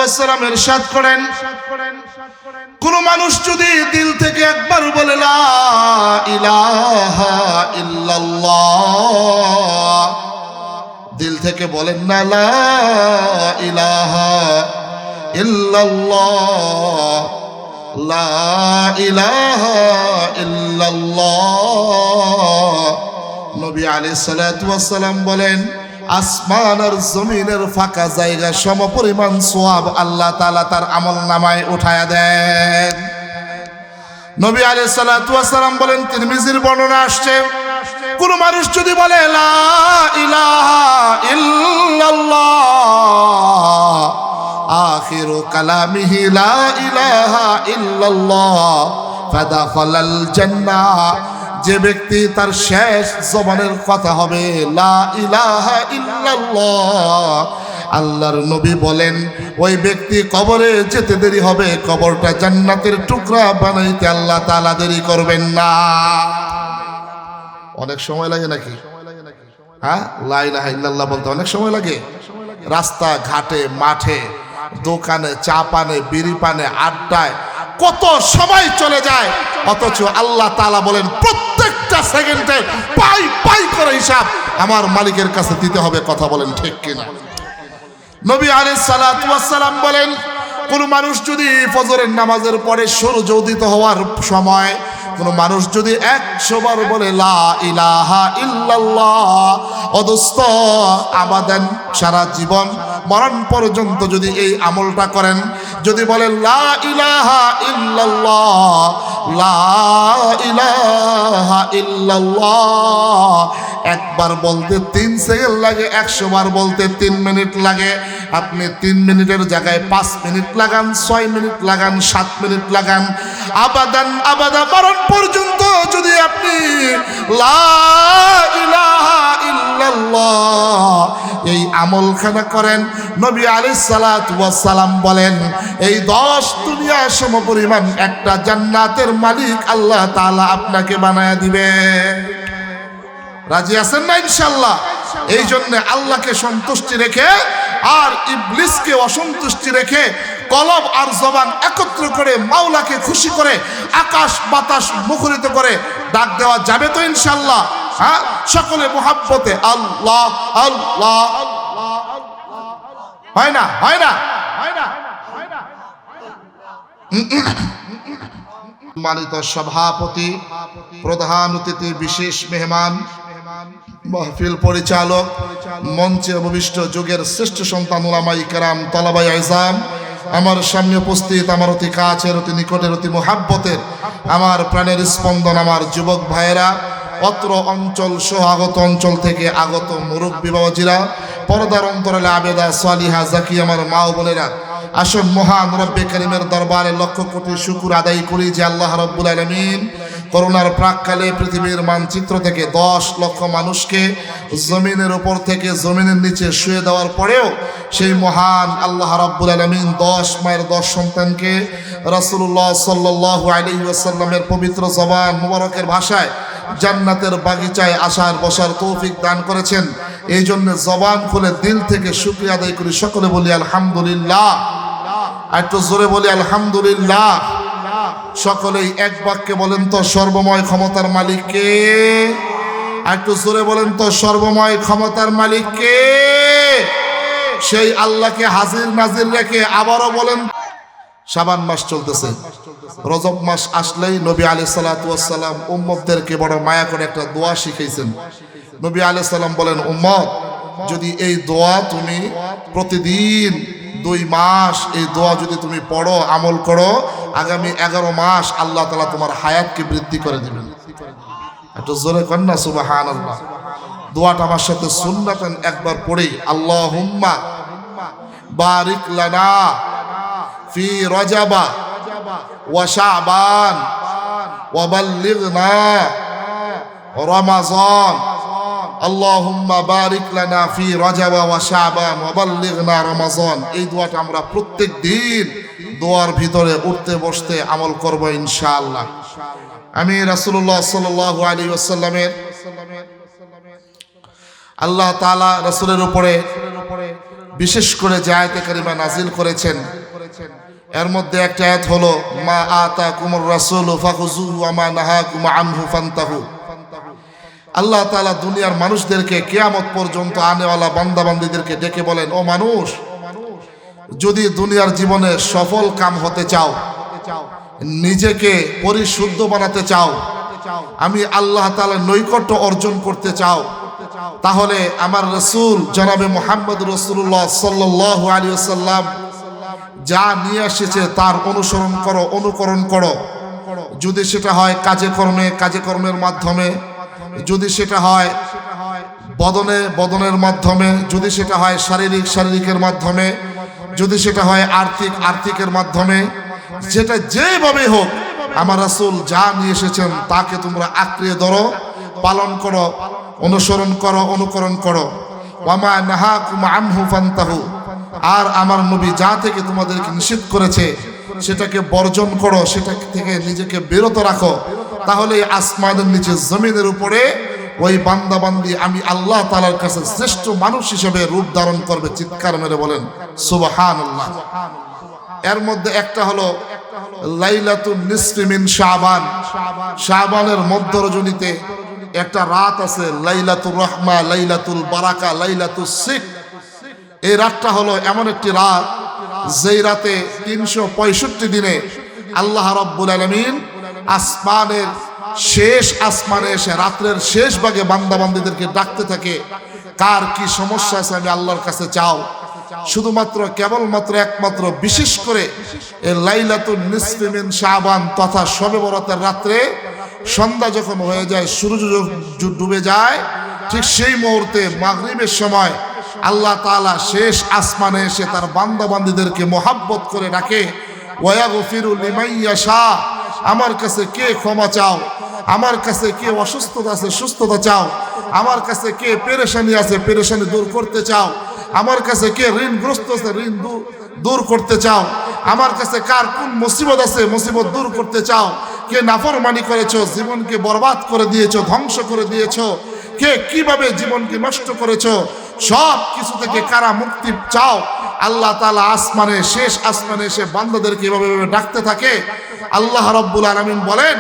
ওয়াসাল্লাম ইরশাদ করেন, কোন মানুষ যদি দিল থেকে একবার বলে লা ইলাহা ইল্লাল্লাহ, দিল থেকে বলেন না লা ইলাহা ইল্লাল্লাহ, লা ইলাহা ইল্লাল্লাহ, নবী আলাইহিস সালাতু ওয়াস সালাম বলেন আসমান আর জমিনের ফাঁকা জায়গা সমপরিমাণ সওয়াব আল্লাহ তাআলা তার আমলনামায় উঠায়া দেন। নবী আলাইহিস সালাতু ওয়াস সালাম বলেন, তিরমিজির বর্ণনা আসছে, কোন মানুষ যদি বলে লা ইলাহা ইল্লাল্লাহ, আখিরু কালামিহি লা ইলাহা ইল্লাল্লাহ ফাদাখালাল জান্নাহ, যে ব্যক্তি তার শেষ জবানের কথা হবে লা ইলাহা ইল্লাল্লাহ, আল্লাহর নবী বলেন ওই ব্যক্তি কবরে যেতে দেরি হবে, কবরটা জান্নাতের টুকরা বানাইতে আল্লাহ তাআলা দেরি করবেন না। অনেক সময় লাগে নাকি? হ্যাঁ, লা ইলাহা ইল্লাল্লাহ বলতে অনেক সময় লাগে। রাস্তা ঘাটে, মাঠে, দোকানে, চা পানে, বিড়ি পানে, আড্ডায় কত সময় চলে যায়, অথচ আল্লাহ তাআলা বলেন প্রত্যেকটা সেকেন্ডে পাই পাই করে হিসাব আমার মালিকের কাছে দিতে হবে। কথা বলেন ঠিক কিনা? নবী আলাইহিস সালাতু ওয়াস সালাম বলেন, কোন মানুষ যদি ফজরের নামাজের পরে সূর্য উদিত হওয়ার সময় কোন মানুষ যদি 100 বার বলে লা ইলাহা ইল্লাল্লাহ, অদস্ত আবাদান, সারা জীবন মরণ পর্যন্ত যদি এই আমলটা করেন, যদি বলেন লা ইলাহা ইল্লাল্লাহ, লা ইলাহা ইল্লাল্লাহ, একবার বলতে 3 সেকেন্ড লাগে, 100 বার বলতে 3 মিনিট লাগে। আপনি 3 মিনিটের জায়গায় 5 মিনিট লাগান, 6 মিনিট লাগান, 7 মিনিট লাগান, আবাদান আবাদা মরণ পর্যন্ত যদি আপনি লা ইলাহা ইল্লাল্লাহ এই আমলখানা করেন, নবী আলাইহিস সালাতু ওয়াস সালাম বলেন এই 10 দুনিয়া সমপরিমাণ একটা জান্নাতের মালিক আল্লাহ তাআলা আপনাকে বানায়া দিবে। রাজি আছেন না ইনশাআল্লাহ? এই জন্য আল্লাহকে সন্তুষ্টি রেখে আর ইবলিসকে অসন্তুষ্টি রেখে কলব আর জবান একত্র করে মাওলাকে খুশি করে আকাশ বাতাস মুখরিত করে ডাক দেওয়া যাবে তো ইনশাআল্লাহ? হ্যাঁ, সকলে মুহাব্বতে আল্লাহ আল্লাহ, হয় না? হয় না? সম্মানিত সভাপতি, প্রধান অতিথি, বিশেষ মেহমান, মাহফিল পরিচালক, মঞ্চে উপবিষ্ট যুগের শ্রেষ্ঠ সন্তান উলামায়ে কেরাম, তলাবায়ে আযম, আমার সামনে উপস্থিত আমার অতি কাছের, অতি নিকটের, অতি মুহাব্বতের, আমার প্রাণের স্পন্দন, আমার যুবক ভাইয়েরা, অত্র অঞ্চল সহ আগত অঞ্চল থেকে আগত মুরব্বী বাবাজিরা, পর্দার অন্তরালে আবেদা সালিহা জাকি আমার মা ও বোনেরা, আসুন মহান রব্বে কারীমের দরবারে লক্ষ কোটি শুকর আদায় করি যে আল্লাহ রাব্বুল আলামিন করোনার প্রাককালে পৃথিবীর মানচিত্র থেকে 10 লক্ষ মানুষকে জমিনের উপর থেকে জমিনের নিচে শুয়ে দেওয়ার পরেও সেই মহান আল্লাহ রাব্বুল আলামিন 10 মায়ের 10 সন্তানকে রাসূলুল্লাহ সাল্লাল্লাহু আলাইহি ওয়াসাল্লামের পবিত্র জবান মুবারকের ভাষায় জান্নাতের বাগিচায় আসার বসার তৌফিক দান করেছেন। এই জন্য জবান খুলে দিল থেকে শুকরিয়া আদায় করি। সকলে বলি আলহামদুলিল্লাহ। একটু জোরে বলি আলহামদুলিল্লাহ। সকলেই এক বাক্যে বলেন তো সর্বময় ক্ষমতার মালিক কে? একটু জোরে বলেন তো সর্বময় ক্ষমতার মালিক কে? সেই আল্লাহকে হাজির নাজির রেখে আবারও বলেন, শাবান মাস চলতেছে, রজব মাস আসলেই নবী আলাইহিস সালাতু ওয়াস সালাম উম্মতদেরকে বড় মায়া করে একটা দোয়া শিখাইছেন। নবী আলাইহিস সালাম বলেন, উম্মত যদি এই দোয়া তুমি প্রতিদিন 2 মাস এই দোয়া যদি তুমি পড়ো, আমল করো, আগামী 11 মাস আল্লাহ তাআলা তোমার হায়াতকে বৃদ্ধি করে দিবেন। একটু জোরে কর না সুবহানাল্লাহ। দোয়াটা আমার সাথে সুন্নাতান একবার পড়ি, আল্লাহুম্মা বারিক লানা ফি রজাবা ওয়া শাবান ওয়া বাল্লিগনা রমাজান। আল্লাহুম্মা বারিক লানা ফি রজাবা ওয়া শাবান ওয়া বাল্লিগনা রমাজান। এই দোয়াটা আমরা প্রত্যেক দিন দোয়ার ভিতরে উঠতে বসতে আমল করব ইনশাআল্লাহ। আমি রাসূলুল্লাহ সাল্লাল্লাহু আলাইহি ওয়াসাল্লামের আল্লাহ তাআলা রাসূলের উপরে বিশেষ করে যে আয়াতে কারিমা নাজিল করেছেন, এর মধ্যে একটা আয়াত হলো মা আতাকুমুর রাসূলু ফাখুযুহু ওয়া মা নাহাকুম আনহু ফান্তাহু। আল্লাহ তাআলা দুনিয়ার মানুষদেরকে কিয়ামত পর্যন্ত আনেওয়ালা বান্দাবান্দীদেরকে ডেকে বলেন, ও মানুষ, যদি দুনিয়ার জীবনে সফল কাম হতে চাও, নিজেকে পরিশুদ্ধ বানাতে চাও, আমি আল্লাহ তাআলার নৈকট্য অর্জন করতে চাও, তাহলে আমার রাসূল জনাবে মুহাম্মদ রাসূলুল্লাহ সাল্লাল্লাহু আলাইহি ওয়াসাল্লাম যা নিয়ে এসেছে তার অনুসরণ করো, অনুকরণ করো। যদি সেটা হয় কাজে কর্মের মাধ্যমে, যদি সেটা হয় বদনের মাধ্যমে, যদি সেটা হয় শারীরিকের মাধ্যমে, যদি সেটা হয় আর্থিকের মাধ্যমে, যেটা যেভাবে হোক আমার রাসূল যা নিয়ে এসেছেন তাকে তোমরা আঁকড়িয়ে ধরো, পালন করো, অনুসরণ করো, অনুকরণ করো। ওয়া মা নাহাকুম আনহু ফান্তাহু, আর আমার নবী যা থেকে তোমাদেরকে নিষেধ করেছে সেটাকে বর্জন করো, সেটা থেকে নিজেকে বিরত রাখো। তাহলে আসমানের নিচে জমিনের উপরে ওই বান্দাবান্দি আমি আল্লাহ তাআলার কাছে শ্রেষ্ঠ মানুষ হিসেবে রূপ ধারণ করবে। চিৎকার মেরে বলেন সুবহানাল্লাহ। এর মধ্যে একটা হলো লাইলাতুন নিসফি মিন শাবান, শাবানের মধ্য রজনীতে একটা রাত আছে, লাইলাতুর রাহমা, লাইলাতুল বারাকা, লাইলাতুস সিক। এই রাতটা হলো এমন একটি রাত যেই রাতে 365 দিনে আল্লাহ রাব্বুল আলামিন আসমানের শেষ আসমানে এসে রাত্রের শেষ ভাগে বান্দাবান্দীদেরকে ডাকতে থাকে, কার কি সমস্যা আছে আমি আল্লাহর কাছে চাও। শুধুমাত্র কেবলমাত্র একমাত্র বিশেষ করে এই লাইলাতুন নিসফি মিন শাবান তথা শবে বরাতের রাত্রে সন্ধ্যা যখন হয়ে যায়, সূর্য ডুবে যায়, ঠিক সেই মুহূর্তে মাগরিবের সময় আল্লাহ তাআলা শেষ আসমানে এসে তার বান্দাবান্দীদেরকে মোহাব্বত করে ডাকে, ওয়াগফিরু লিমান ইয়াশা, আমার কাছে কে ক্ষমা চাও, আমার কাছে কে অসুস্থতা আছে সুস্থতা চাও, আমার কাছে কে পেরেশানি আছে পেরেশানি দূর করতে চাও, আমার কাছে কে ঋণগ্রস্ত আছে ঋণ দূর করতে চাও, আমার কাছে কার কোন মুসিবত আছে মুসিবত দূর করতে চাও, কে নাফরমানি করেছো জীবনকে বরবাদ করে দিয়েছো, ধ্বংস করে দিয়েছো, কে কিভাবে জীবনকে নষ্ট করেছো, সব কিছু থেকে কারা মুক্তি চাও। আল্লাহ তাআলা আসমানে শেষ আসমানে এসে বান্দাদেরকে এভাবে ডাকতে থাকে। আল্লাহ রাব্বুল আলামিন বলেন,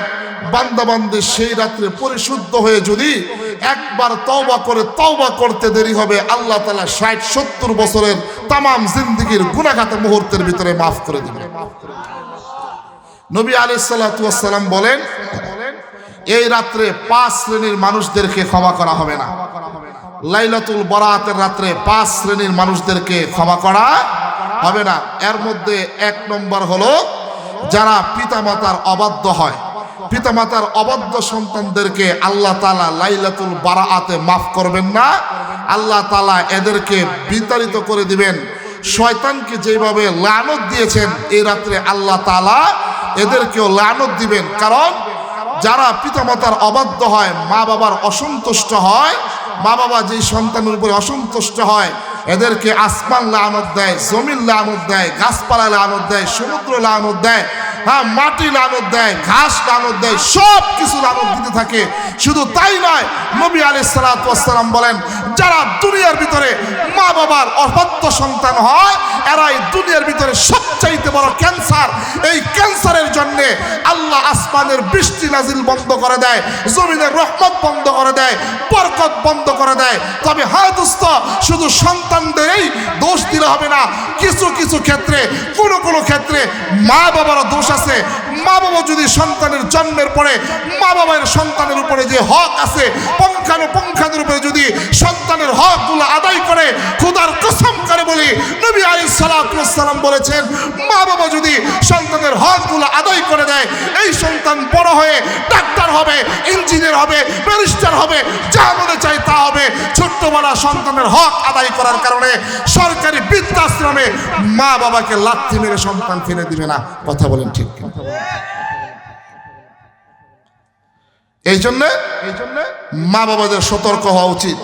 বান্দাবান্দি সেই রাত্রে পরিশুদ্ধ হয়ে যদি একবার তওবা করতে দেরি হবে, আল্লাহ তাআলা 60-70 বছরের তামাম জিন্দেগীর গুনাহগাত মুহূর্তের ভিতরে মাফ করে দিবেন। নবী আলাইহিস সালাতু ওয়াস সালাম বলেন, এই রাত্রে 5 শ্রেণীর মানুষদেরকে ক্ষমা করা হবে না। লাইলাতুল বারাতের রাত্রে 5 শ্রেণীর মানুষদেরকে ক্ষমা করা হবে না। এর মধ্যে 1 নম্বর হলো যারা পিতামাতার অবাধ্য হয়, পিতামাতার অবাধ্য সন্তানদেরকে আল্লাহ তাআলা লাইলাতুল বারাতে মাফ করবেন না। আল্লাহ তাআলা এদেরকে বিতাড়িত করে দিবেন। শয়তানকে যেভাবে লানত দিয়েছেন এই রাত্রে আল্লাহ তাআলা এদেরকেও লানত দিবেন। কারণ যারা পিতামাতার অবাধ্য হয়, মা বাবার অসন্তুষ্ট হয়, মা বাবা যেই সন্তানের উপরে অসন্তুষ্ট হয় এদেরকে আসমান লানত দেয়, জমিন লানত দেয়, গাছপালা লানত দেয়, সমুদ্র লানত দেয়, মাটি লানত দেয়, ঘাস লানত দেয়, সব কিছু লানত দিতে থাকে। শুধু তাই নয়, নবী আলাইহিস সালাতু ওয়াস সালাম বলেন, যারা দুনিয়ার ভিতরে মা বাবার অবাধ্য সন্তান হয় এরাই দুনিয়ার ভিতরে সবচাইতে বড় ক্যান্সার। এই ক্যান্সারের জন্য আল্লাহ আসমানের বৃষ্টি নাজিল বন্ধ করে দেয়, জমিনের রহমত বন্ধ করে দেয়, বরকত বন্ধ করে দেয়। তবে হ্যাঁ দোস্ত, শুধু সন্তানদেরই দোষ দিলে হবে না। কিছু কিছু ক্ষেত্রে কোনো ক্ষেত্রে মা বাবারও দোষ আছে। মা বাবা যদি সন্তানের জন্মের পরে মা বাবার সন্তানের উপরে যে হক আছে পুঙ্খানুপুঙ্খানের উপরে যদি সন্তানের হকগুলো আদায় করে, খোদার কসম করে বলি, নবী আলাইহিস সালাতু ওয়াস সালাম বলেছেন, মা বাবা যদি সন্তানের হকগুলো আদায় করে দেয়, এই সন্তান বড় হয়ে ডাক্তার হবে, ইঞ্জিনিয়ার হবে, ব্যারিস্টার হবে, যা মনে চায় তা হবে। ছোট্টবেলা সন্তানের হক আদায় করার কারণে সরকারি বৃদ্ধাশ্রমে মা বাবাকে লাথি মেরে সন্তান ফেলে দিবে না। কথা বলেন ঠিক কিনা? এই জন্য মা বাবাদের সতর্ক হওয়া উচিত।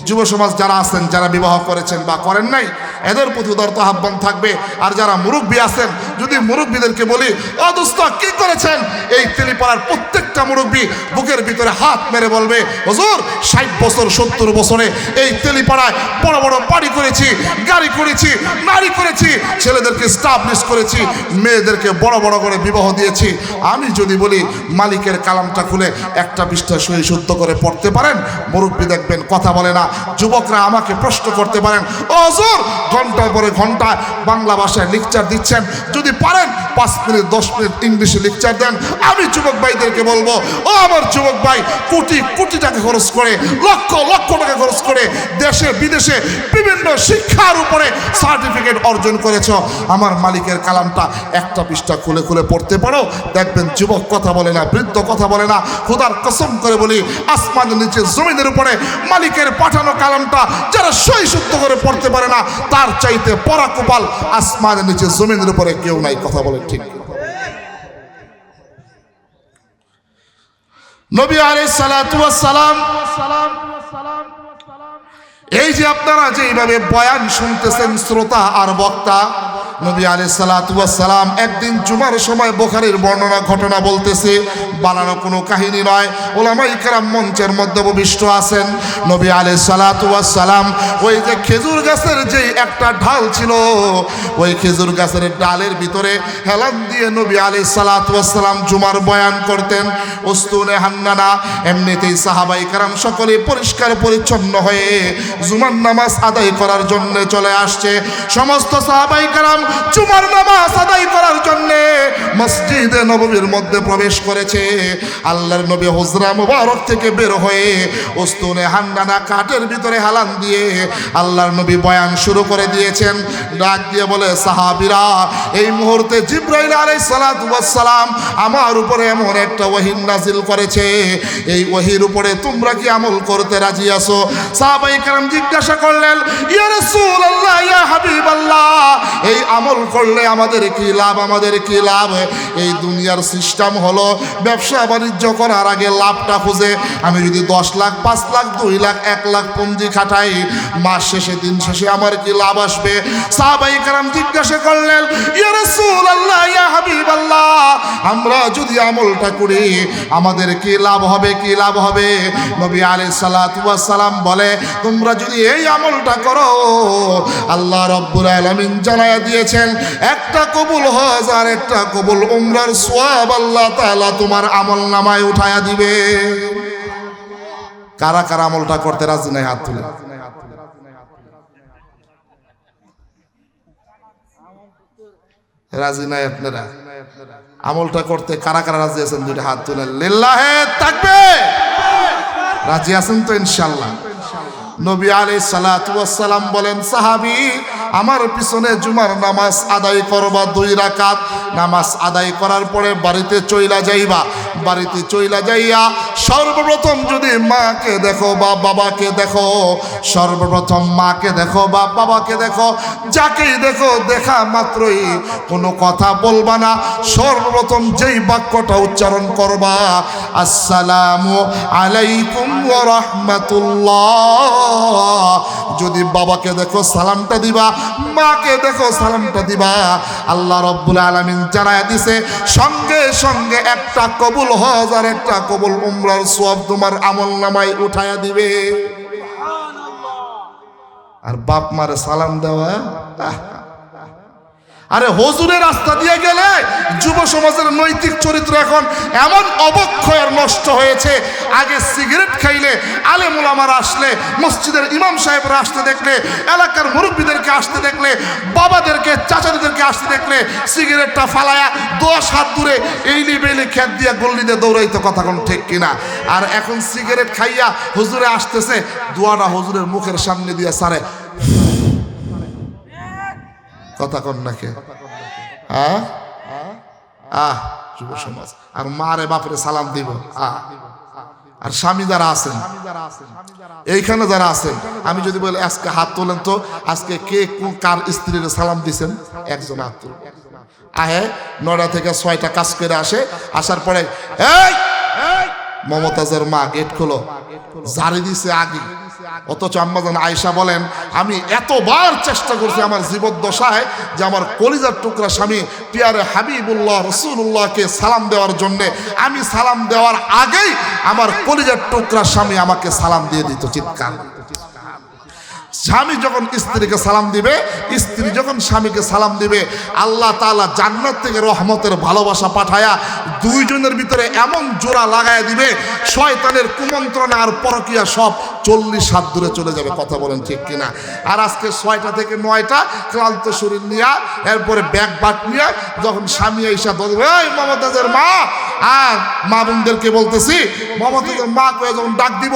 যুব সমাজ যারা আছেন, যারা বিবাহ করেছেন বা করেন নাই, এদের প্রতি উদারত আহ্বান থাকবে। আর যারা মুরব্বী আছেন, যদি মুরব্বীদেরকে বলি, ও দোস্ত কি করেছেন, এই তেলিপাড়ার প্রত্যেকটা মুরব্বী বুকের ভিতরে হাত মেরে বলবে, হুজুর 60 বছর 70 বছরে এই তেলিপাড়ায় বড় বড় বাড়ি করেছি, গাড়ি করেছি, নারী করেছি, ছেলেদেরকে স্টাবলিশ করেছি, মেয়েদেরকে বড় বড় করে বিবাহ দিয়েছি। আমি যদি বলি মালিকের কালামটা খুলে একটা পৃষ্ঠা সহি শুদ্ধ করে পড়তে পারেন, মুরব্বী দেখবেন কথা বলে না। যুবকরা আমাকে প্রশ্ন করতে পারেন, ও হুজুর ঘন্টার পরে ঘন্টা বাংলা ভাষায় লেকচার দিচ্ছেন, যদি পারেন 5 মিনিট 10 মিনিট ইংলিশে লেকচার দেন। আমি যুবক ভাইদেরকে বলবো, ও আমার যুবক ভাই, কোটি কোটি টাকা খরচ করে, লক্ষ লক্ষ টাকা খরচ করে দেশে বিদেশে বিভিন্ন শিক্ষার উপরে সার্টিফিকেট অর্জন করেছ, আমার মালিকের কালামটা একটা পৃষ্ঠা খুলে খুলে পড়তে পারো। দেখবেন যুবক কথা বলে না, বৃদ্ধ কথা বলে না। খোদার কসম করে বলি, আসমানের নিচে জমিনের উপরে মালিকের পাঠানো কালামটা যারা সহি শুদ্ধ করে পড়তে পারে না, তার চাইতে পরা কপাল আসমানের নিচে জমিনের উপরে কেউ নাই। কথা বলে ঠিক। নবী আলাইহিস সালাতু ওয়াস সালাম, এই যে আপনারা যেইভাবে বয়ান শুনতেছেন শ্রোতা আর বক্তা, নবী আলাইহিস সালাতু ওয়াস সালাম একদিন জুমার সময় বুখারীর বর্ণনা ঘটনা বলতেছে, বানানো কোনো কাহিনী নয়। উলামায়ে কেরাম মঞ্চের মধ্যে উপবিষ্ট আছেন। নবী আলাইহিস সালাতু ওয়াস সালাম ওই যে খেজুর গাছের যে একটা ঢাল ছিল, ওই খেজুর গাছের ডালের ভিতরে হেলান দিয়ে নবী আলাইহিস সালাতু ওয়াস সালাম জুমার বয়ান করতেন। উস্তুনে হান্নানা, এমনিতেই সাহাবায়ে কেরাম সকলে পরিষ্কার পরিচ্ছন্ন হয়ে জুমার নামাজ আদায় করার জন্য চলে আসছে। সমস্ত সাহাবায়ে কেরাম জুমার নামাজ আদায় করার জন্য মসজিদে নববীর মধ্যে প্রবেশ করেছে। আল্লাহর নবী হুজরা মুবারক থেকে বের হয়ে উস্তুনে হান্নানা কাঠের ভিতরে হেলান দিয়ে আল্লাহর নবী বয়ান শুরু করে দিয়েছেন। ডাক দিয়ে বলে, সাহাবীরা, এই মুহূর্তে জিবরাইল আলাইহিস সালাতু ওয়াস সালাম আমার উপরে এমন একটা ওহী নাজিল করেছে, এই ওহীর উপরে তোমরা কি আমল করতে রাজি আছো? সাহাবায়ে কেরাম জিজ্ঞাসা করলেন, ইয়া রাসূলুল্লাহ, ইয়া হাবিবাল্লাহ, এই আমল করলে আমাদের কি লাভ, আমাদের কি লাভ? এই দুনিয়ার সিস্টেম হলো ব্যবসা বাণিজ্য করার আগে লাভটা খুঁজে। আমি যদি 10 লাখ 5 লাখ 2 লাখ 1 লাখ পুঁজি খাটাই, মাস শেষে দিন শেষে আমার কি লাভ আসবে? সাহাবায়ে কেরাম জিজ্ঞাসা করলেন, ইয়া রাসূলুল্লাহ, ইয়া হাবিবাল্লাহ, আমরা যদি আমলটা করি আমাদের কি লাভ হবে, কি লাভ হবে? নবী আলাইহিস সালাতু ওয়াস সালাম বলে, তোমরা যদি এই আমলটা করো, আল্লাহ রাব্বুল আলামিন জানায়া দিয়েছেন, একটা কবুল হজ আর একটা কবুল উমরার সওয়াব আল্লাহ তাআলা তোমার আমল নামায় উঠায়া দিবে। কারা কারা আমলটা করতে রাজি নাই? হাত তুলে। রাজি নাই আপনারা? আমলটা করতে কারা কারা রাজি আছেন? দুইটা হাত তুলেন। লিল্লাহে তাকবীর। রাজি আছেন তো ইনশাআল্লাহ? নবী আলাইহিস সালাতু ওয়াস সালাম বলেন, সাহাবী, আমার পিছনে জুমার নামাজ আদায় করবা 2 রাকাত। নামাজ আদায় করার পরে বাড়িতে চইলা যাইবা। বাড়িতে চইলা যাইয়া সর্বপ্রথম যদি মাকে দেখো বা বাবাকে দেখো, সর্বপ্রথম মাকে দেখো বা বাবাকে দেখো, যাকেই দেখো দেখা মাত্রই কোনো কথা বলবা না। সর্বপ্রথম যেই বাক্যটা উচ্চারণ করবা, আসসালামু আলাইকুম ওয়া রাহমাতুল্লাহ। যদি বাবাকে দেখো সালামটা দিবা, মাকে দেখো সালামটা দিবা। আল্লাহ রাব্বুল আলামিন জানায়া দিছে, সঙ্গে সঙ্গে একটা কবুল হজ আর একটা কবুল উমরার সওয়াব তোমার আমলনামায় উঠায়া দিবে। আর বাপ মারে সালাম দেওয়া, আরে হুজুরের রাস্তা দিয়ে গেলে যুব সমাজের নৈতিক চরিত্র এখন এমন অবক্ষয় আর নষ্ট হয়েছে। আগে সিগারেট খাইলে আলেম ওলামারা আসলে, মসজিদের ইমাম সাহেবরা আসতে দেখলে, এলাকার মুরব্বীদেরকে আসতে দেখলে, বাবাদেরকে চাচাদেরকে আসতে দেখলে সিগারেটটা ফালায়া 10 হাত দূরে এইলি বেলি খেত দিয়া গল্লিতে দৌড়াইতো। কথা কোন ঠিক কিনা? আর এখন সিগারেট খাইয়া হুজুরে আসতেছে, দোয়াটা হুজুরের মুখের সামনে দিয়া সারে। কথা কন নাকি? যুব সমাজ আর মারে বাপরে সালাম দিব। আর স্বামী যারা আছেন, এইখানে যারা আছেন, আমি যদি বলি আজকে হাত তোলেন তো, আজকে কে কার স্ত্রীর সালাম দিছেন? একজন হাত তুলেন। আহে 9টা থেকে 6টা কাজ করে আসে, আসার পরে এই মমতাজের মা গেট খোলো, জারি দিছে আগে, অথচ আম্মাজান আয়েশা বলেন, আমি এতবার চেষ্টা করছি আমার জীবদ্দশায় যে আমার কলিজার টুকরা স্বামী পিয়ারে হাবিবুল্লাহ রাসূলুল্লাহকে সালাম দেওয়ার জন্যে, আমি সালাম দেওয়ার আগেই আমার কলিজার টুকরা স্বামী আমাকে সালাম দিয়ে দিত। চিৎকার। স্বামী যখন স্ত্রীকে সালাম দিবে, স্ত্রী যখন স্বামীকে সালাম দিবে, আল্লাহ তাআলা জান্নাত থেকে রহমতের ভালোবাসা পাঠায়া দুইজনের ভিতরে এমন জোড়া লাগায় দিবে, শয়তানের কুমন্ত্রণা আর পরকিয়া সব 40 হাত দূরে চলে যাবে। কথা বলেন ঠিক কিনা? আর আজকে 6টা থেকে 9টা ক্লান্ত শরীর নিয়া, এরপরে ব্যাগ বাট নিয়া যখন স্বামী আইসা বলবে, ওই মমতাজের মা, আর মা বোনদেরকে বলতেছি, মমতাজের মা কয়ে যখন ডাক দিব,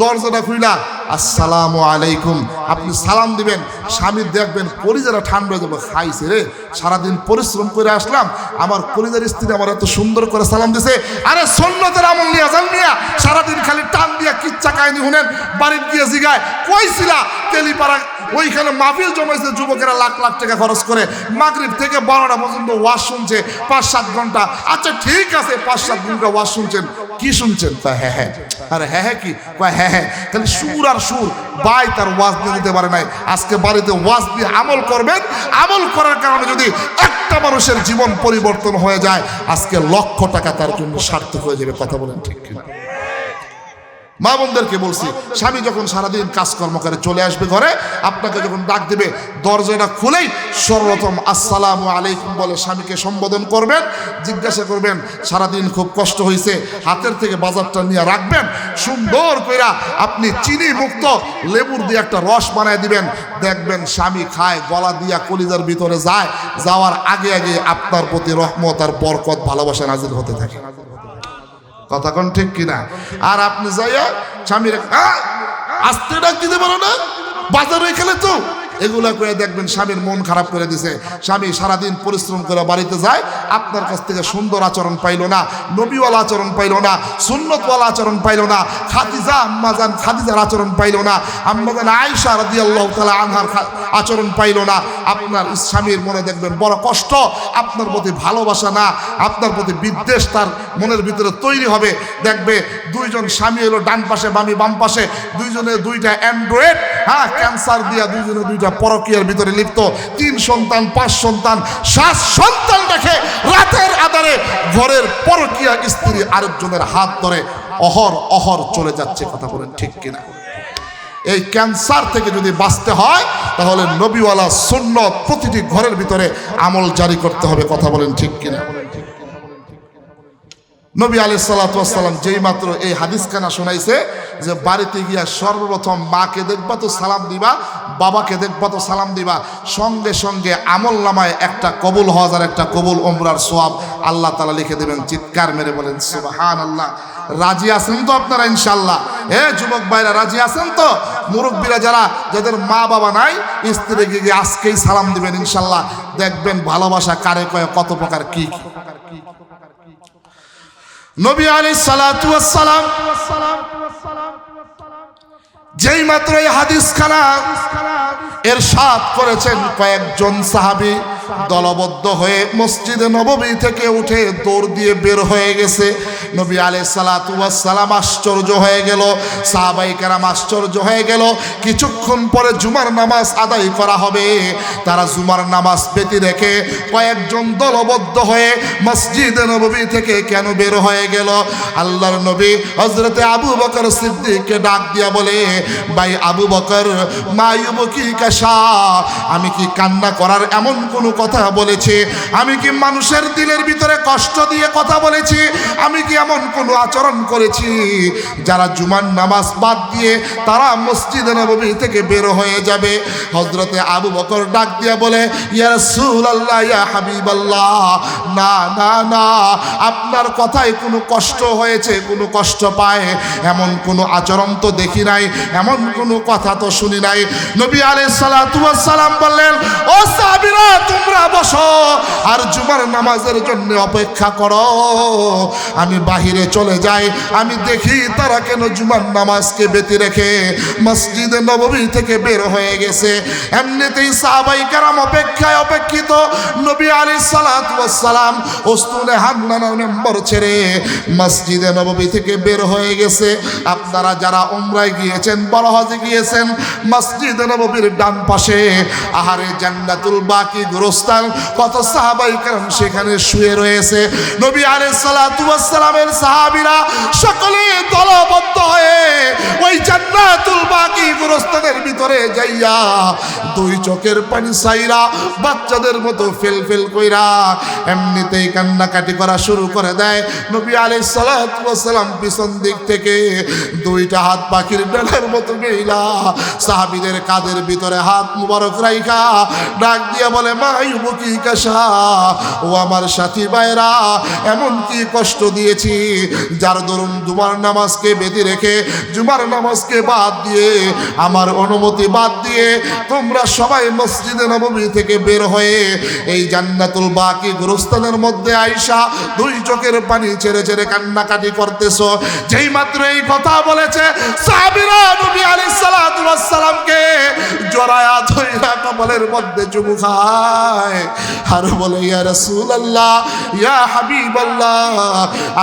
দরজাটা খুইলা আসসালামু আলাইকুম আপনি সালাম দিবেন, স্বামী দেখবেন কলিজাটা ঠান্ডা হয়ে যাবে। খাইছে রে, সারাদিন পরিশ্রম করে আসলাম, আমার কলিজার স্ত্রী আমার এত সুন্দর করে সালাম দিছে। আরে সুন্নতের আমল নিয়া জান মিয়া, সারাদিন খালি টান দিয়া কিচ্ছা কাহিনী শুনেন, বাড়ির গিয়ে জিগায় কইছিলা তেলিপাড়া ওইখানে মাহফিল জমাইছে যুবকেরা লাখ লাখ টাকা খরচ করে, মাগরিব থেকে 12টা পর্যন্ত ওয়াজ শুনছে 5-7 ঘন্টা। আচ্ছা ঠিক আছে, 5-7 ঘন্টা ওয়াজ শুনছেন, কি শুনছেন? হ্যাঁ হ্যাঁ। আরে হ্যাঁ হ্যাঁ কি? হ্যাঁ হ্যাঁ। তাহলে সুর আর সুর বাই তার ওয়াজ দিয়ে দিতে পারে নাই। আজকে বাড়িতে ওয়াজ দিয়ে আমল করবেন, আমল করার কারণে যদি একটা মানুষের জীবন পরিবর্তন হয়ে যায়, আজকে লক্ষ টাকা তার জন্য সার্থক হয়ে যাবে। কথা বলেন ঠিক কিনা? মা বোনদেরকে বলছি, স্বামী যখন সারাদিন কাজকর্ম করে চলে আসবে ঘরে, আপনাকে যখন ডাক দেবে, দরজাটা খুলেই সর্বপ্রথম আসসালামু আলাইকুম বলে স্বামীকে সম্বোধন করবেন। জিজ্ঞাসা করবেন সারাদিন খুব কষ্ট হয়েছে, হাতের থেকে বাজারটা নিয়ে রাখবেন, সুন্দর কইরা আপনি চিনি মুক্ত লেবুর দিয়ে একটা রস বানায় দিবেন। দেখবেন স্বামী খায়, গলা দিয়া কলিজার ভিতরে যায়, যাওয়ার আগে আগে আপনার প্রতি রহমত আর বরকত ভালোবাসা নাজিল হতে থাকে। কথা কোন ঠিক কিনা? আর আপনি যাইয়া স্বামীর আস্তে ডাক দিতে পারো না, বাজারে খেলে তো, এগুলা করে দেখবেন স্বামীর মন খারাপ করে দিছে। স্বামী সারাদিন পরিশ্রম করে বাড়িতে যায়, আপনার কাছ থেকে সুন্দর আচরণ পাইলো না, নবীওয়ালা আচরণ পাইলো না, সুন্নতওয়ালা আচরণ পাইলো না, খাদিজা আম্মাজান খাদিজার আচরণ পাইলো না, আম্মাজান আয়েশা রাদিয়াল্লাহু তাআলা আনহার আচরণ পাইলো না। আপনার স্বামীর মনে দেখবেন বড় কষ্ট, আপনার প্রতি ভালোবাসা না, আপনার প্রতি বিদ্বেষ তার মনের ভিতরে তৈরি হবে। দেখবে দুইজন স্বামী হলো ডান পাশে, বামি বাম পাশে, দুইজনে 2টা অ্যান্ড্রয়েড, হ্যাঁ ক্যান্সার দিয়া দুইজনে 2টা পরকীয়ার ভিতরে লিপ্ত, 3 সন্তান 5 সন্তান 7 সন্তান দেখে রাতের আধারে ঘরের পরকীয়া স্ত্রী আরেকজনের হাত ধরে অহর অহর চলে যাচ্ছে। কথা বলেন ঠিক কিনা? এই ক্যান্সার থেকে যদি বাঁচতে হয়, তাহলে নবীওয়ালা সুন্নত প্রতিটি ঘরের ভিতরে আমল জারি করতে হবে। কথা বলেন ঠিক কিনা? নবী আলাইহিস সালাতু ওয়াস সালাম যেই মাত্র এই হাদিসখানা শোনাইছে যে বাড়িতে গিয়া সর্বপ্রথম মাকে দেখবা তো সালাম দিবা, বাবাকে দেখবা তো সালাম দিবা, সঙ্গে সঙ্গে আমল নামায় একটা কবুল হজ আর একটা কবুল উমরার সওয়াব আল্লাহ তাআলা লিখে দেবেন। চিৎকার মেরে বলেন সুবহানাল্লাহ। রাজি আছেন তো আপনারা ইনশাআল্লাহ? যুবক ভাইরা রাজি আছেন তো? মুরব্বীরা যাদের মা বাবা নাই, স্ত্রীকে গিয়ে আজকেই সালাম দিবেন ইনশাআল্লাহ। দেখবেন ভালোবাসা কারে কয় কত প্রকার কি। নবী আলাইহিস সালাতু ওয়াস সালাম যেই মাত্র এই হাদিসখানা ইরশাদ করেছেন, কয়েকজন সাহাবী দলবদ্ধ হয়ে মসজিদে নববী থেকে উঠে দৌড় দিয়ে বের হয়ে গেছে। নবী আলাইহিস সালাতু ওয়াস সালাম আশ্চর্য হয়ে গেল, সাহাবায়ে কেরাম আশ্চর্য হয়ে গেল। কিছুক্ষণ পরে জুমার নামাজ আদায় করা হবে, তারা জুমার নামাজ পেতে রেখে কয়েকজন দলবদ্ধ হয়ে মসজিদে নববী থেকে কেন বের হয়ে গেল? আল্লাহর নবী হযরতে আবু বকর সিদ্দিককে ডাক দিয়া বলে, ভাই আবু বকর, মা ইউবকিকা শাহ, আমি কি কান্না করার এমন কোনো কথা বলেছি? আমি কি মানুষের দিলের ভিতরে কষ্ট দিয়ে কথা বলেছি? আমি কি এমন কোনো আচরণ করেছি যারা জুমার নামাজ বাদ দিয়ে তারা মসজিদে নববী থেকে বের হয়ে যাবে? হযরতে আবু বকর ডাক দিয়া বলে, ইয়া রাসূলুল্লাহ, ইয়া হাবিবাল্লাহ, না না না, আপনার কথায় কোনো কষ্ট হয়েছে, কোনো কষ্ট পায় এমন কোনো আচরণ তো দেখি নাই, এমন কোনো কথা তো শুনি নাই। নবী আলাইহিস সালাতু ওয়াস সালাম বললেন, ও সাহাবীরা তোমরা বসো, আর জুমার নামাজের জন্য অপেক্ষা করো। আমি বাহিরে চলে যাই, আমি দেখি তারা কেন জুমার নামাজকে বেঁধে রেখে মসজিদে নববী থেকে বের হয়ে গেছে। এমনিতেই সাহাবায়ে কেরাম অপেক্ষায় অপেক্ষিত নবী আলাইহিস সালাতু ওয়াস সালাম উসতুনে হান্নানার মেম্বার ছেড়ে মসজিদে নববী থেকে বের হয়ে গেছে। আপনারা যারা উমরায় গিয়েছেন, বড় হজে গিয়েছেন, মসজিদে নববীর ডান পাশে আহারে জান্নাতুল বাকি গোরস্থান, কত সাহাবায়ে কেরাম সেখানে শুয়ে রয়েছে। নবী আলাইহিস সালাতু ওয়াস সালামের সাহাবীরা সকলে দলবদ্ধ হয়ে ওই জান্নাতুল বাকি গোরস্থানের ভিতরে যাইয়া দুই চোখের পানি সাইরা বাচ্চাদের মতো ফেল কইরা এমনিতেই কান্নাকাটি করা শুরু করে দেয়। নবী আলাইহিস সালাতু ওয়াস সালাম পিছন দিক থেকে দুইটা হাত পাখির ডানার মতো মেলা সাহাবীদের কাঁধের ভিতরে হাত মুবারক রাইখা ডাক দিয়া বলে, মা ইউবকি কাশা, ও আমার সাথী ভাইরা, এমন কি কষ্ট দিয়েছি যার দরুন জুমার নামাজকে বেঁধে রেখে জুমার নামাজকে বাদ দিয়ে, আমার অনুমতি বাদ দিয়ে তোমরা সবাই মসজিদে নববী থেকে বের হয়ে এই জান্নাতুল বাকি গোরস্থানের মধ্যে আইসা দুই চোখের পানি ছেড়ে ছেড়ে কান্নাকাটি করতেছো। যেই মাত্র এই কথা বলেছে সাহাবীরা নবী আলাইহিস সালাতু ওয়াস সালামকে জড়ায়া ধইরা কপালের মধ্যে চুমু খায় আর বলে, ইয়া রাসূলুল্লাহ, ইয়া হাবিবাল্লাহ,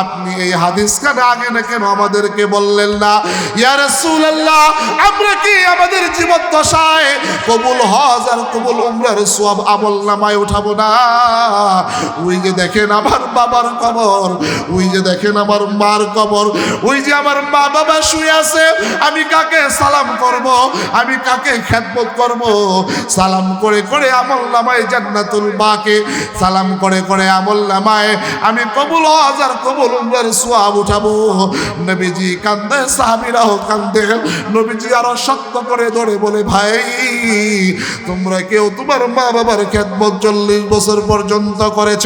আপনি এই হাদিস কানে আগে না কেন আমাদেরকে বললেন না? ইয়া রাসূলুল্লাহ, আমরা কি আমাদের জীবন দশায় কবুল হজ আর কবুল উমরার সওয়াব আমলনামায় উঠাবো না? ওই যে দেখেন আমার বাবার কবর, ওই যে দেখেন আমার মার কবর, ওই যে আমার মা বাবা শুয়ে আছে, আমি কাকে সালাম করব, আমি কাকে খেদমত করব? সালাম করে করে আমলনামায় জান্নাতুল বাকি, সালাম করে করে আমলনামায় আমি কবুল হজ আর কবুল উমরার সওয়াব উঠাবো। নবীজি কান্দে, সাহাবীরাও কান্দে। নবীজি আরো শক্ত করে ধরে বলে, ভাই, তোমরা কেউ তোমার মা বাবার খেদমত 40 বছর পর্যন্ত করেছ,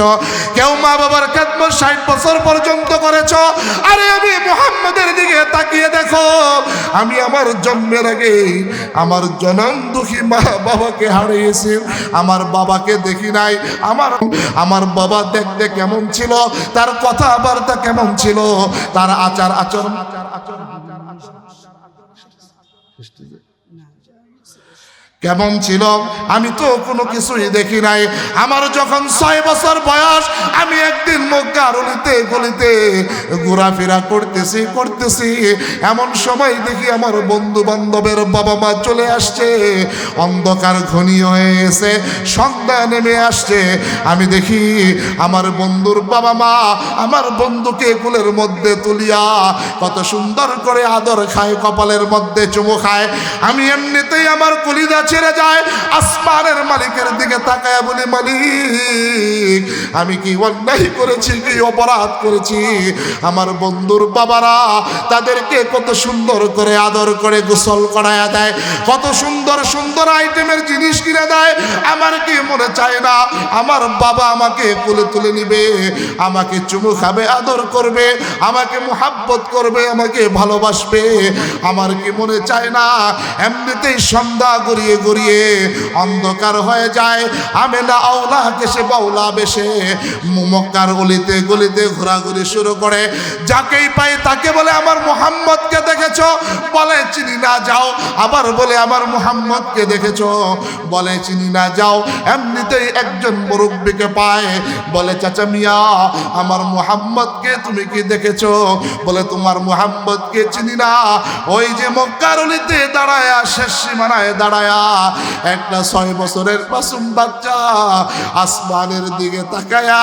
কেউ মা বাবার খেদমত 60 বছর পর্যন্ত করেছ। আরে আমি মুহাম্মদের দিকে তাকিয়ে দেখো, আমি আমার জন্মের আগে আমার জনম দুঃখী মা বাবাকে হারিয়েছি, আমার বাবাকে দেখি নাই। আমার বাবা দেখতে কেমন ছিল, তার কথাবার্তা কেমন ছিল, তার আচার আচরণ কেমন ছিল, আমি তো কোনো কিছুই দেখি নাই। আমার যখন 6 বছর বয়স, আমি একদিন মক্কার অলিতে গলিতে ঘোরাফেরা করতেছি, এমন সময় দেখি আমার বন্ধু বান্ধবের বাবা মা চলে আসছে, অন্ধকার ঘনীয় হয়ে গেছে, সন্ধ্যা নেমে আসছে। আমি দেখি আমার বন্ধুর বাবা মা আমার বন্ধুকে কোলের মধ্যে তুলিয়া কত সুন্দর করে আদর খায়, কপালের মধ্যে চুমু খায়। আমি এমনিতেই আমার কলিজা ছেড়ে যায়, আসমানের মালিকের দিকে তাকায় বলি, মালিক, আমি কি অন্যায় করেছি, কি অপরাধ করেছি? আমার বন্ধুর বাবারা তাদেরকে কত সুন্দর করে আদর করে গোসল করায়া দেয়, কত সুন্দর সুন্দর আইটেমের জিনিস কিনে দেয়। আমার কি মনে চায় না আমার বাবা আমাকে কোলে তুলে নিবে, আমাকে চুমু খাবে, আদর করবে, আমাকে মুহাব্বত করবে, আমাকে ভালোবাসবে? আমার কি মনে চায় না এমনিতেই সন্ধ্যা গড়িয়ে গড়িয়ে অন্ধকার হয়ে যায়, আমেনা আওলা কেসে বাউলা বেশে মক্কার গলিতে গলিতে ঘোরাঘুরি শুরু করে, যাকেই পায় তাকে বলে, আমার মুহাম্মদকে দেখেছো? বলে, চিনি না, যাও। আবার বলে, আমার মুহাম্মদকে দেখেছো? বলে, চিনি না, যাও। এমনিতেই একজন মুরব্বীকে পায়, বলে, চাচা মিয়া, আমার মুহাম্মদকে তুমি কি দেখেছো? বলে, তোমার মুহাম্মদকে চিনি না। ওই যে মক্কার গলিতে দাঁড়ায়া, শেষ সীমানায় দাঁড়ায়া একটা 6 বছরের মাসুম বাচ্চা আসমানের দিকে তাকায়া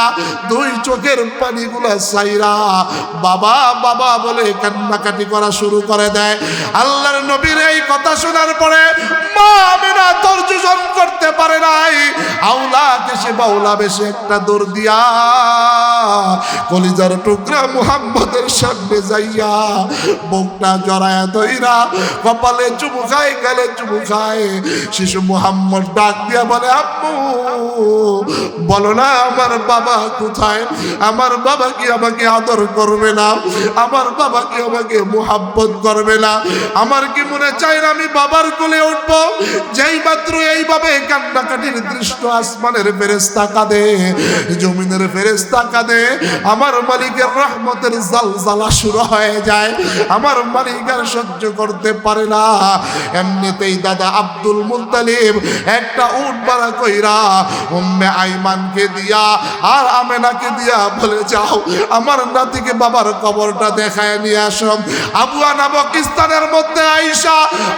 দুই চোখের পানিগুলা সাইরা বাবা বাবা বলে কান্নাকাটি করা শুরু করে দেয়। আল্লাহর নবীর এই কথা শোনার পরে মা আমিনা ধৈর্য ধারণ করতে পারে নাই, আওলা কেসে বাউলা বেশে একটা দৌড় দিয়া কলিজার টুকরা মুহাম্মদের সামনে যাইয়া বুকটা জড়ায়া ধইরা কপালে চুমু খায়, গালে চুমু খায়। শিশু মুহাম্মদ ডাক দিয়া বলে, আম্মু, বলো না আমার আমার বাবা কোথায়? আমার বাবা কি আমাকে আদর করবে না? আমার বাবা কি আমাকে মোহাব্বত করবে না? আমার কি মনে চায় না আমি বাবার কোলে উঠবো? যেই মাত্র এইভাবে কান্নাকাটির দৃশ্য, আসমানের ফেরেশতা কাঁদে, জমিনের ফেরেশতা কাঁদে, আমার মালিকের রহমতের জালজালা শুরু হয়ে যায়। আমার মালিক আর সহ্য করতে পারে না। এমনিতেই দাদা আব্দুল মুত্তালিব একটা উট ভাড়া কইরা উম্মে আইমানকে দিয়া আর আমেনাকে দিয়া বলে, যাও আমার নাতিকে বাবার কবরটা দেখায় নিয়ে আসো। আবু আনা পাকিস্তানের মধ্যে আইসা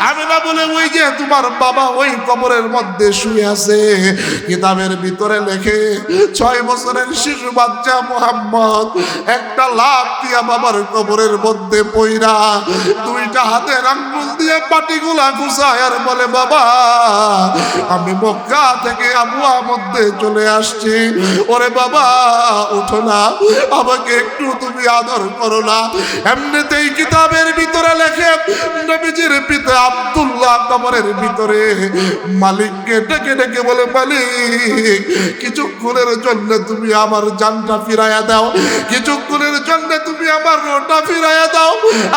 আমেনা বলে, ওই যে তোমার বাবা ওই কবরের মধ্যে শুয়ে আছে। কিতাবের ভিতরে লেখে 6 বছরের শিশু বাচ্চা মুহাম্মদ একটা লাফ দিয়া বাবার কবরের মধ্যে পইরা দুইটা হাতের আঙ্গুল দিয়ে পাটিগুলা ঘুষায় আর বলে, বাবা আমি মক্কা থেকে আবুয়া মধ্যে চলে আসছি। ওরে বাবা উঠো না, আমাকে একটু তুমি আদর করো না। এমনিতেই কিতাবের ভিতরে লেখে নবীজির পিতা আব্দুল্লাহ কবরের ভিতরে মালিককে ডেকে ডেকে বলে, মালিক কিছুক্ষণের জন্য তুমি আমার জানটা ফিরাইয়া দাও, কিছুক্ষণের জন্য তুমি আমার রোটা ফিরাইয়া দাও,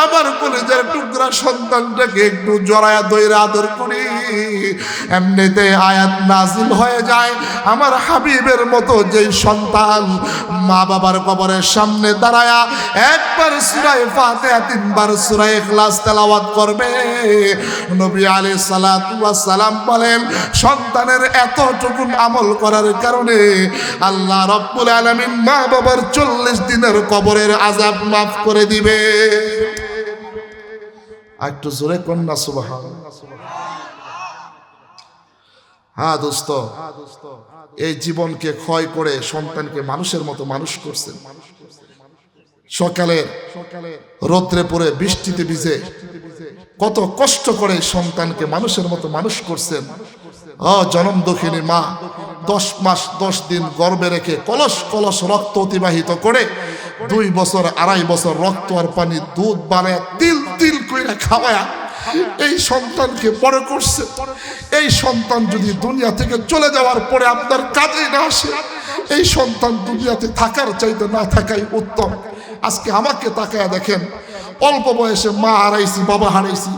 আমার কলেজের টুকরা সন্তানটাকে একটু জড়ায়া দইরা আদর করি। এমনিতে আয়াত নাজিল হয়ে যায়, আমার হাবিবের মতো যেই সন্তান মা বাবার কবরের সামনে দাঁড়ায়া একবার সূরা ফাতিহা 3 বার সূরা ইখলাস তেলাওয়াত করবে, নবী আলাইহিস সালাতু ওয়াস সালাম বলেন, সন্তানের এতটুকু আমল করার কারণে আল্লাহ রাব্বুল আলামিন মা বাবার 40 দিনের কবরের আযাব মাফ করে দিবে। একটু জোরে কোন না সুবহানাল্লাহ। হ্যাঁ দোস্ত, এই জীবনকে ক্ষয় করে সন্তানকে মানুষের মতো মানুষ করছেন। সকালে রোদ্রে পড়ে বৃষ্টিতে ভিজে কত কষ্ট করে সন্তানকে মানুষের মতো মানুষ করছেন। জনম দক্ষিণী মা 10 মাস 10 দিন গর্ভে রেখে কলস কলস রক্ত অতিবাহিত করে 2 বছর 2.5 বছর রক্ত আর পানি দুধ বানায় তিল তিল করে খাওয়ায়া এই সন্তানকে বড় করছে। এই সন্তান যদি দুনিয়া থেকে চলে যাওয়ার পরে আপনার কাজে না আসে, এই সন্তান দুনিয়াতে থাকার চাইতে না থাকাই উত্তম। আজকে আমাকে তাকায়া দেখেন, অল্প বয়সে মা হারাইছি, বাবা হারাইছি।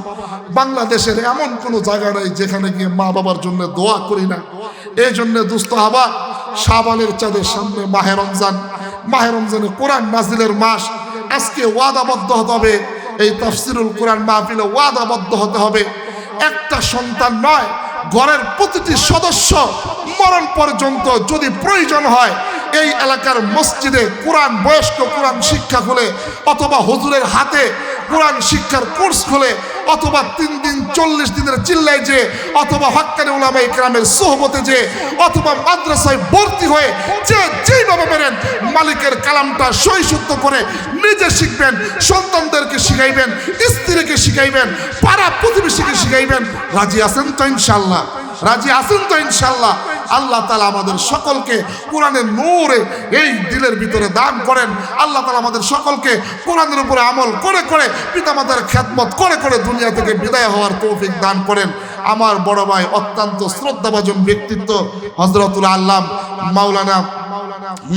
বাংলাদেশের এমন কোনো জায়গা নাই যেখানে গিয়ে মা বাবার জন্য দোয়া করি না। এই জন্য দুস্থ আবার শাবানের চাঁদের সামনে মাহে রমজান, মাহে রমজানে কোরআন নাজিলের মাস। আজকে ওয়াদাবদ্ধ হতে হবে, এই তাফসিরুল কোরআন মাহফিলে ওয়াদাবদ্ধ হতে হবে। একটা সন্তান নয়, ঘরের প্রতিটি সদস্য মরণ পর্যন্ত যদি প্রয়োজন হয় এই এলাকার মসজিদে কোরআন বয়স্ক কোরআন শিক্ষা খুলে, অথবা হুজুরের হাতে কোরআন শিক্ষার কোর্স খুলে, অথবা 3 দিন 40 দিনের চিল্লায় যে, অথবা হক্কানি উলামা ইকরামের সোহবতে যে, অথবা মাদ্রাসায় ভর্তি হয়ে যে যেইভাবে পারেন মালিকের কালামটা সই শুদ্ধ করে নিজে শিখবেন, সন্তানদেরকে শিখাইবেন, স্ত্রীকে শিখাইবেন, পাড়া প্রতিবেশীকে শিখাইবেন। রাজি আছেন তো ইনশাল্লাহ? রাজি আছেন তো ইনশাল্লাহ? আল্লাহ তাআলা আমাদের সকলকে কোরআনের নূরে এই দিলের ভিতরে দান করেন। আল্লাহ তাআলা আমাদের সকলকে কোরআনের উপরে আমল করে করে পিতামাতার খেদমত করে করে দুনিয়া থেকে বিদায় হওয়ার তৌফিক দান করেন। আমার বড় ভাই অত্যন্ত শ্রদ্ধাভাজন ব্যক্তিত্ব হযরতুল আল্লাম মাওলানা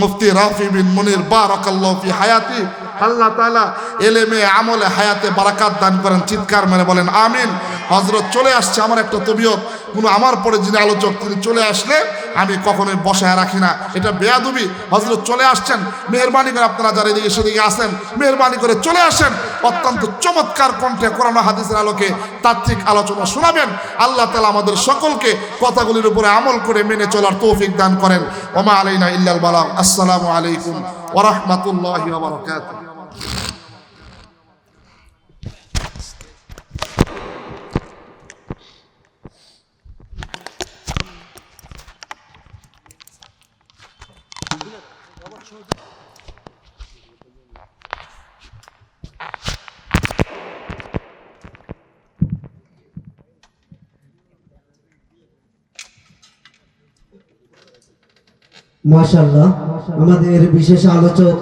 মুফতি রাফি বিন মুনির বারাকাল্লাহু ফি হায়াতি, আল্লাহ তাআলা এলেমে আমলে হায়াতে বারাকাত দান করেন। চিৎকার মেরে বলেন আমিন। হযরত চলে আসছে, আমার একটা তবিয়ত, কোনো আমার পরে যিনি আলোচক তিনি চলে আসলে আমি কখনোই বসায় রাখি না, এটা বেয়াদবি। হযরত চলে আসছেন, মেহেরবানি করে আপনারা যারা এদিকে সেদিকে আসেন মেহেরবানি করে চলে আসেন। অত্যন্ত চমৎকার কণ্ঠে কোরআন হাদিসের আলোকে তাত্ত্বিক আলোচনা শোনাবেন। আল্লাহ তাআলা আমাদের সকলকে কথাগুলির উপরে আমল করে মেনে চলার তৌফিক দান করেন। ওমা আলাইনা ইল্লাল বালাগ। আসসালামু আলাইকুম ওয়া রাহমাতুল্লাহি ওয়া বারাকাতুহু। মাশাআল্লাহ, আমাদের বিশেষ আলোচক